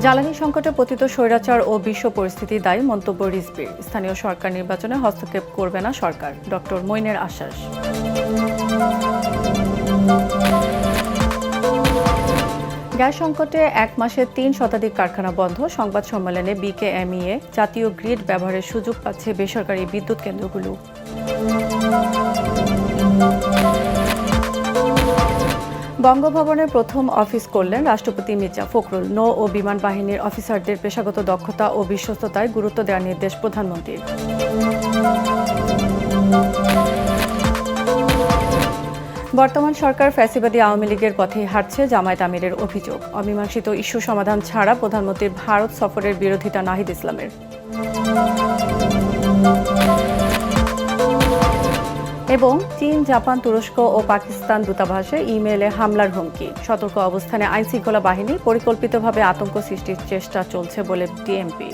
জ্বালানি সংকটে পতিত স্বৈরাচার ও বিশ্ব পরিস্থিতি দায়ী মন্তব্য রিজভির। স্থানীয় সরকার নির্বাচনে হস্তক্ষেপ করবে না সরকার, ডক্টর মইনের আশ্বাস। গ্যাস সংকটে এক মাসে ৩ শতাধিক কারখানা বন্ধ। সংবাদ সম্মেলনে বিকেএমইএ জাতীয় গ্রিড ব্যবহারের সুযোগ পাচ্ছে বেসরকারি বিদ্যুৎ কেন্দ্রগুলো। বঙ্গভবনের প্রথম অফিস করলেন রাষ্ট্রপতি মির্জা ফখরুল। নৌ ও বিমান বাহিনীর অফিসারদের পেশাগত দক্ষতা ও বিশ্বস্ততায় গুরুত্ব দেওয়ার নির্দেশ প্রধানমন্ত্রীর। বর্তমান সরকার ফ্যাসিবাদী আওয়ামী লীগের পথেই হাঁটছে জামায়াত আমিরের অভিযোগ। অমীমাংসিত ইস্যু সমাধান ছাড়া প্রধানমন্ত্রীর ভারত সফরের বিরোধিতা নাহিদ ইসলামের। এবং চীন, জাপান, তুরস্ক ও পাকিস্তান দূতাবাসে ইমেইলে হামলার হুমকি। সতর্ক অবস্থানে আইনশৃঙ্খলা বাহিনী, পরিকল্পিতভাবে আতঙ্ক সৃষ্টির চেষ্টা চলছে বলে ডিএমপি।